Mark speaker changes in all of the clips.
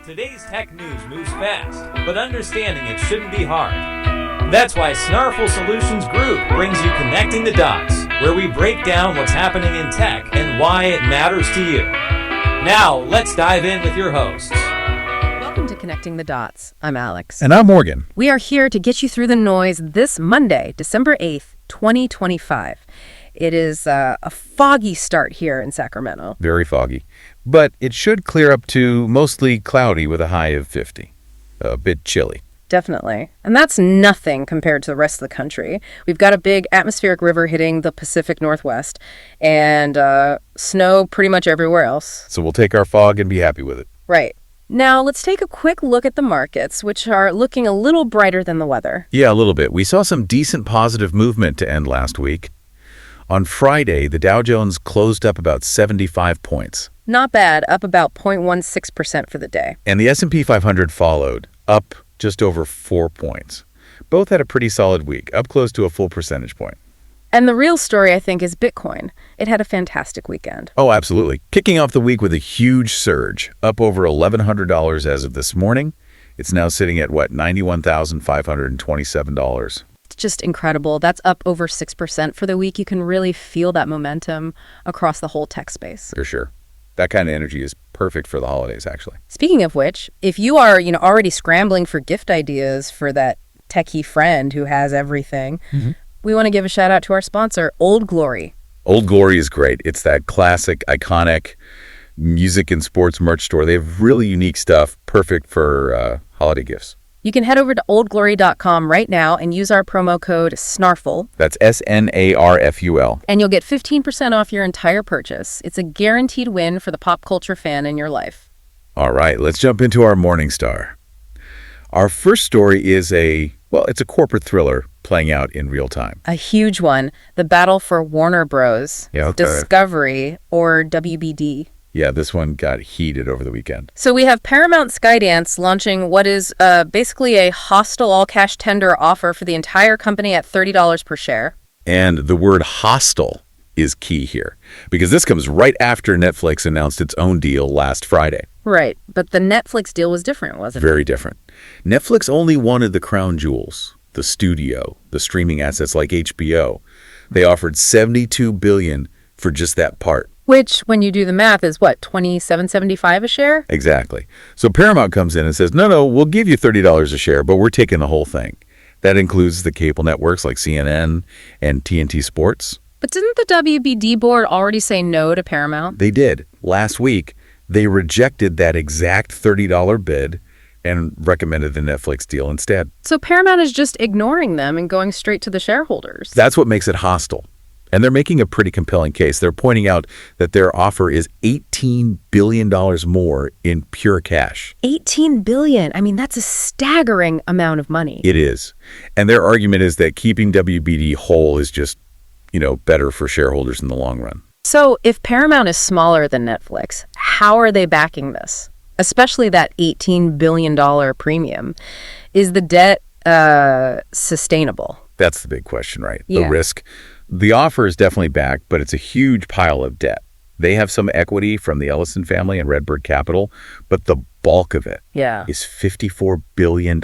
Speaker 1: Today's tech news moves fast, but understanding it shouldn't be hard. That's why Snarful Solutions Group brings you Connecting the Dots, where we break down what's happening in tech and why it matters to you. Now, let's dive in with your hosts.
Speaker 2: Welcome to Connecting the Dots. I'm Alex.
Speaker 3: And I'm Morgan.
Speaker 2: We are here to get you through the noise this Monday, December 8th, 2025. It is a foggy start here in Sacramento.
Speaker 3: Very foggy. But it should clear up to mostly cloudy with a high of 50. A bit chilly.
Speaker 2: Definitely. And that's nothing compared to the rest of the country. We've got a big atmospheric river hitting the Pacific Northwest and snow pretty much everywhere else.
Speaker 3: So we'll take our fog and be happy with it.
Speaker 2: Right. Now, let's take a quick look at the markets, which are looking a little brighter than the weather.
Speaker 3: Yeah, a little bit. We saw some decent positive movement to end last week. On Friday, the Dow Jones closed up about 75 points.
Speaker 2: Not bad, up about 0.16% for the day.
Speaker 3: And the S&P 500 followed, up just over 4 points. Both had a pretty solid week, up close to a full percentage point.
Speaker 2: And the real story, I think, is Bitcoin. It had a fantastic weekend.
Speaker 3: Oh, absolutely. Kicking off the week with a huge surge, up over $1,100 as of this morning. It's now sitting at, $91,527.
Speaker 2: It's just incredible. That's up over 6% for the week. You can really feel that momentum across the whole tech space.
Speaker 3: For sure. That kind of energy is perfect for the holidays, actually.
Speaker 2: Speaking of which, if you are, already scrambling for gift ideas for that techie friend who has everything, we want to give a shout out to our sponsor, Old Glory.
Speaker 3: Old Glory is great. It's that classic, iconic music and sports merch store. They have really unique stuff, perfect for holiday gifts.
Speaker 2: You can head over to oldglory.com right now and use our promo code SNARFUL.
Speaker 3: That's SNARFUL.
Speaker 2: And you'll get 15% off your entire purchase. It's a guaranteed win for the pop culture fan in your life.
Speaker 3: All right, let's jump into our Morning Star. Our first story is it's a corporate thriller playing out in real time.
Speaker 2: A huge one, the battle for Warner Bros.
Speaker 3: Yeah, okay.
Speaker 2: Discovery, or WBD.
Speaker 3: Yeah, this one got heated over the weekend.
Speaker 2: So we have Paramount Skydance launching what is basically a hostile all-cash tender offer for the entire company at $30 per share.
Speaker 3: And the word hostile is key here, because this comes right after Netflix announced its own deal last Friday.
Speaker 2: Right, but the Netflix deal was different, wasn't it?
Speaker 3: Very different. Netflix only wanted the crown jewels, the studio, the streaming assets like HBO. They offered $72 billion for just that part.
Speaker 2: Which, when you do the math, is what, $27.75 a share?
Speaker 3: Exactly. So Paramount comes in and says, no, we'll give you $30 a share, but we're taking the whole thing. That includes the cable networks like CNN and TNT Sports.
Speaker 2: But didn't the WBD board already say no to Paramount?
Speaker 3: They did. Last week, they rejected that exact $30 bid and recommended the Netflix deal instead.
Speaker 2: So Paramount is just ignoring them and going straight to the shareholders.
Speaker 3: That's what makes it hostile. And they're making a pretty compelling case. They're pointing out that their offer is $18 billion more in pure cash.
Speaker 2: $18 billion. I mean, that's a staggering amount of money.
Speaker 3: It is. And their argument is that keeping WBD whole is just, better for shareholders in the long run.
Speaker 2: So if Paramount is smaller than Netflix, how are they backing this? Especially that $18 billion premium. Is the debt sustainable?
Speaker 3: That's the big question, right?
Speaker 2: Yeah.
Speaker 3: The risk. The offer is definitely back, but it's a huge pile of debt. They have some equity from the Ellison family and Redbird Capital, but the bulk of it is $54 billion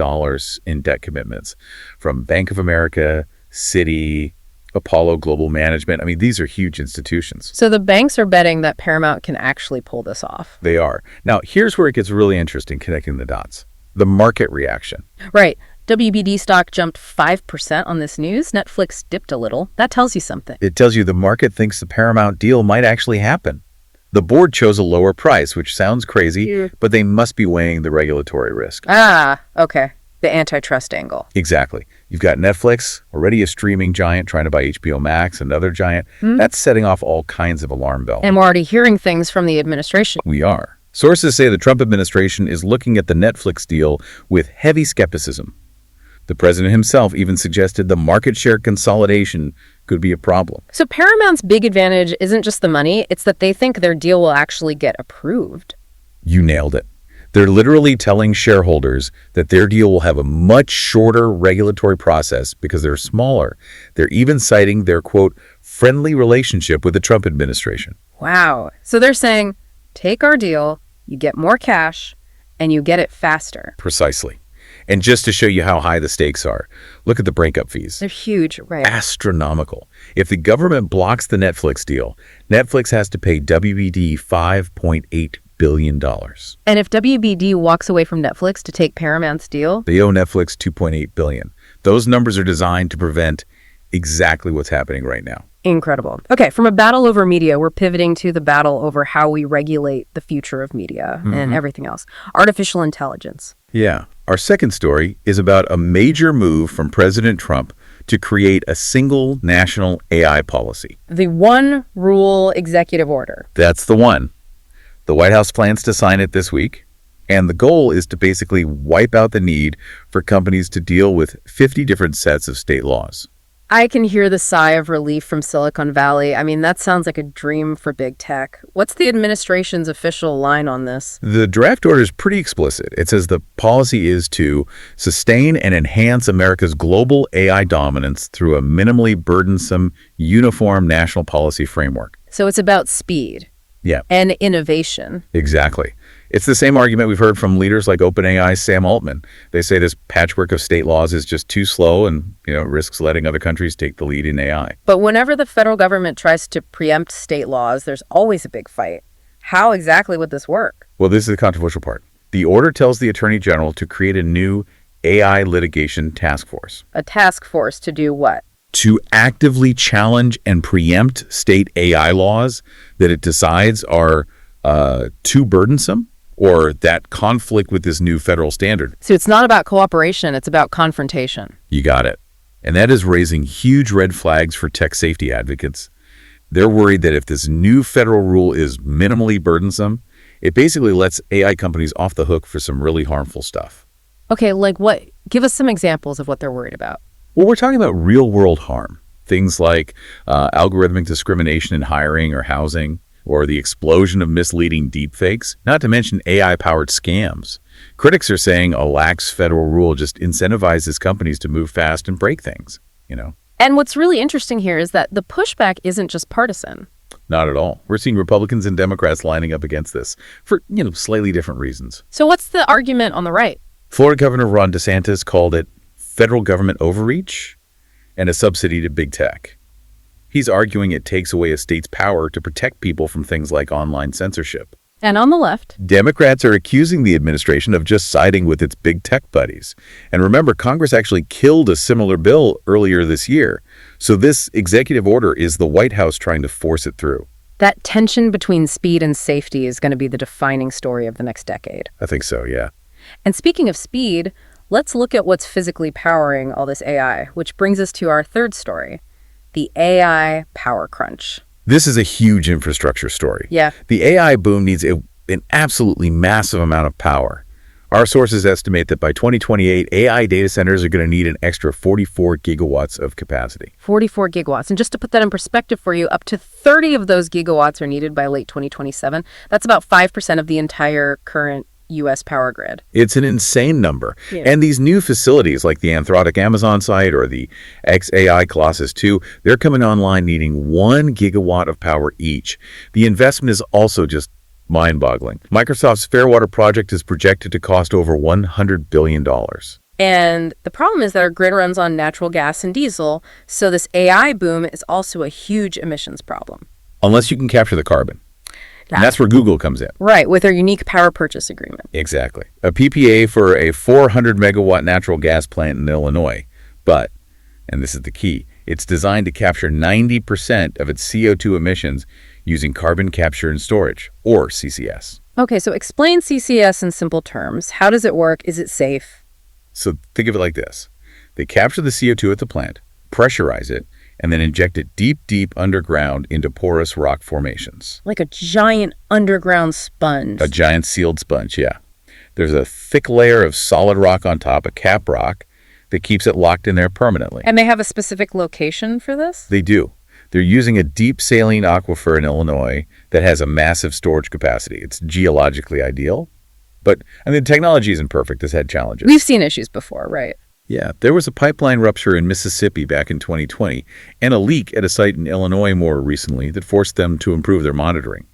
Speaker 3: in debt commitments from Bank of America, Citi, Apollo Global Management. I mean, these are huge institutions.
Speaker 2: So the banks are betting that Paramount can actually pull this off.
Speaker 3: They are. Now, here's where it gets really interesting, connecting the dots. The market reaction.
Speaker 2: Right. WBD stock jumped 5% on this news. Netflix dipped a little. That tells you something.
Speaker 3: It tells you the market thinks the Paramount deal might actually happen. The board chose a lower price, which sounds crazy, but they must be weighing the regulatory risk.
Speaker 2: Ah, okay. The antitrust angle.
Speaker 3: Exactly. You've got Netflix, already a streaming giant, trying to buy HBO Max, another giant. That's setting off all kinds of alarm bells.
Speaker 2: And we're already hearing things from the administration.
Speaker 3: We are. Sources say the Trump administration is looking at the Netflix deal with heavy skepticism. The president himself even suggested the market share consolidation could be a problem.
Speaker 2: So Paramount's big advantage isn't just the money, it's that they think their deal will actually get approved.
Speaker 3: You nailed it. They're literally telling shareholders that their deal will have a much shorter regulatory process because they're smaller. They're even citing their, quote, friendly relationship with the Trump administration.
Speaker 2: Wow. So they're saying, take our deal, you get more cash, And you get it faster.
Speaker 3: Precisely. And just to show you how high the stakes are, look at the breakup fees.
Speaker 2: They're huge, right?
Speaker 3: Astronomical. If the government blocks the Netflix deal, Netflix has to pay WBD $5.8 billion.
Speaker 2: And if WBD walks away from Netflix to take Paramount's deal?
Speaker 3: They owe Netflix $2.8 billion. Those numbers are designed to prevent exactly what's happening right now.
Speaker 2: Incredible. Okay, from a battle over media, we're pivoting to the battle over how we regulate the future of media and everything else. Artificial intelligence.
Speaker 3: Yeah. Our second story is about a major move from President Trump to create a single national AI policy.
Speaker 2: The one rule executive order.
Speaker 3: That's the one. The White House plans to sign it this week, and the goal is to basically wipe out the need for companies to deal with 50 different sets of state laws.
Speaker 2: I can hear the sigh of relief from Silicon Valley. I mean, that sounds like a dream for big tech. What's the administration's official line on this?
Speaker 3: The draft order is pretty explicit. It says the policy is to sustain and enhance America's global AI dominance through a minimally burdensome, uniform national policy framework.
Speaker 2: So it's about speed.
Speaker 3: Yeah.
Speaker 2: And innovation.
Speaker 3: Exactly. It's the same argument we've heard from leaders like OpenAI's Sam Altman. They say this patchwork of state laws is just too slow and, risks letting other countries take the lead in AI.
Speaker 2: But whenever the federal government tries to preempt state laws, there's always a big fight. How exactly would this work?
Speaker 3: Well, this is the controversial part. The order tells the Attorney General to create a new AI litigation task force.
Speaker 2: A task force to do what?
Speaker 3: To actively challenge and preempt state AI laws that it decides are too burdensome or that conflict with this new federal standard.
Speaker 2: So it's not about cooperation, it's about confrontation.
Speaker 3: You got it. And that is raising huge red flags for tech safety advocates. They're worried that if this new federal rule is minimally burdensome, it basically lets AI companies off the hook for some really harmful stuff.
Speaker 2: Okay, like what? Give us some examples of what they're worried about.
Speaker 3: Well, we're talking about real-world harm. Things like algorithmic discrimination in hiring or housing, or the explosion of misleading deepfakes, not to mention AI-powered scams. Critics are saying a lax federal rule just incentivizes companies to move fast and break things,
Speaker 2: And what's really interesting here is that the pushback isn't just partisan.
Speaker 3: Not at all. We're seeing Republicans and Democrats lining up against this for, slightly different reasons.
Speaker 2: So what's the argument on the right?
Speaker 3: Florida Governor Ron DeSantis called it federal government overreach and a subsidy to big tech. He's arguing it takes away a state's power to protect people from things like online censorship.
Speaker 2: And on the left?
Speaker 3: Democrats are accusing the administration of just siding with its big tech buddies. And remember, Congress actually killed a similar bill earlier this year. So this executive order is the White House trying to force it through.
Speaker 2: That tension between speed and safety is going to be the defining story of the next decade.
Speaker 3: I think so, yeah.
Speaker 2: And speaking of speed, let's look at what's physically powering all this AI, which brings us to our third story, the AI power crunch.
Speaker 3: This is a huge infrastructure story.
Speaker 2: Yeah.
Speaker 3: The AI boom needs an absolutely massive amount of power. Our sources estimate that by 2028, AI data centers are going to need an extra 44 gigawatts of capacity.
Speaker 2: 44 gigawatts. And just to put that in perspective for you, up to 30 of those gigawatts are needed by late 2027. That's about 5% of the entire current U.S. power grid.
Speaker 3: It's an insane number.
Speaker 2: Yeah.
Speaker 3: And these new facilities like the Anthropic Amazon site or the XAI Colossus 2, they're coming online needing 1 gigawatt of power each. The investment is also just mind-boggling. Microsoft's Fairwater project is projected to cost over $100 billion.
Speaker 2: And the problem is that our grid runs on natural gas and diesel, so this AI boom is also a huge emissions problem.
Speaker 3: Unless you can capture the carbon. And that's where Google comes in.
Speaker 2: Right, with their unique power purchase agreement.
Speaker 3: Exactly. A PPA for a 400 megawatt natural gas plant in Illinois. But, and this is the key, it's designed to capture 90% of its CO2 emissions using carbon capture and storage, or CCS.
Speaker 2: Okay, so explain CCS in simple terms. How does it work? Is it safe?
Speaker 3: So think of it like this. They capture the CO2 at the plant, pressurize it, and then inject it deep underground into porous rock formations.
Speaker 2: Like a giant underground sponge.
Speaker 3: A giant sealed sponge, yeah. There's a thick layer of solid rock on top, a cap rock, that keeps it locked in there permanently.
Speaker 2: And they have a specific location for this?
Speaker 3: They do. They're using a deep saline aquifer in Illinois that has a massive storage capacity. It's geologically ideal. But, the technology isn't perfect. It's had challenges.
Speaker 2: We've seen issues before, right?
Speaker 3: Yeah, there was a pipeline rupture in Mississippi back in 2020 and a leak at a site in Illinois more recently that forced them to improve their monitoring.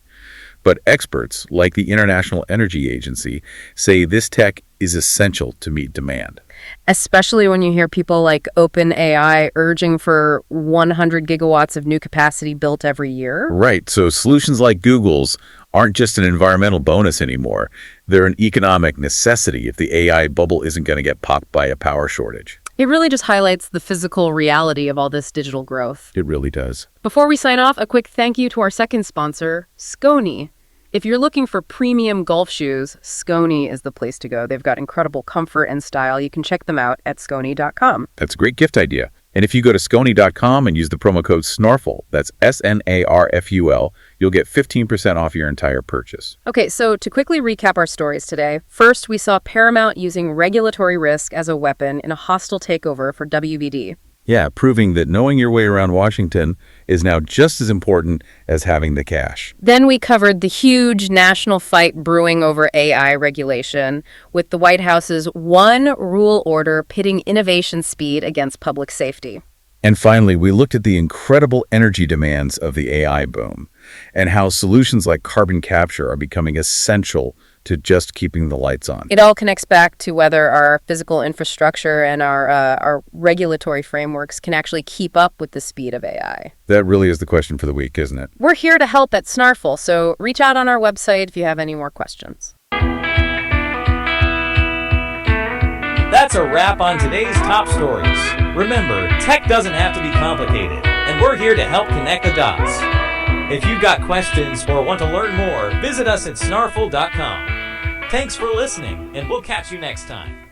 Speaker 3: But experts, like the International Energy Agency, say this tech is essential to meet demand.
Speaker 2: Especially when you hear people like OpenAI urging for 100 gigawatts of new capacity built every year.
Speaker 3: Right, so solutions like Google's aren't just an environmental bonus anymore. They're an economic necessity if the AI bubble isn't going to get popped by a power shortage.
Speaker 2: It really just highlights the physical reality of all this digital growth.
Speaker 3: It really does.
Speaker 2: Before we sign off, a quick thank you to our second sponsor, Skony. If you're looking for premium golf shoes, Skony is the place to go. They've got incredible comfort and style. You can check them out at skony.com.
Speaker 3: That's a great gift idea. And if you go to skony.com and use the promo code SNARFUL, that's SNARFUL, you'll get 15% off your entire purchase.
Speaker 2: Okay, so to quickly recap our stories today, first we saw Paramount using regulatory risk as a weapon in a hostile takeover for WBD.
Speaker 3: Yeah, proving that knowing your way around Washington is now just as important as having the cash.
Speaker 2: Then we covered the huge national fight brewing over AI regulation, with the White House's one rule order pitting innovation speed against public safety.
Speaker 3: And finally, we looked at the incredible energy demands of the AI boom and how solutions like carbon capture are becoming essential to just keeping the lights on.
Speaker 2: It all connects back to whether our physical infrastructure and our regulatory frameworks can actually keep up with the speed of AI.
Speaker 3: That really is the question for the week, isn't it?
Speaker 2: We're here to help at Snarful, so reach out on our website if you have any more questions.
Speaker 1: That's a wrap on today's top stories. Remember, tech doesn't have to be complicated, and we're here to help connect the dots. If you've got questions or want to learn more, visit us at snarful.com. Thanks for listening, and we'll catch you next time.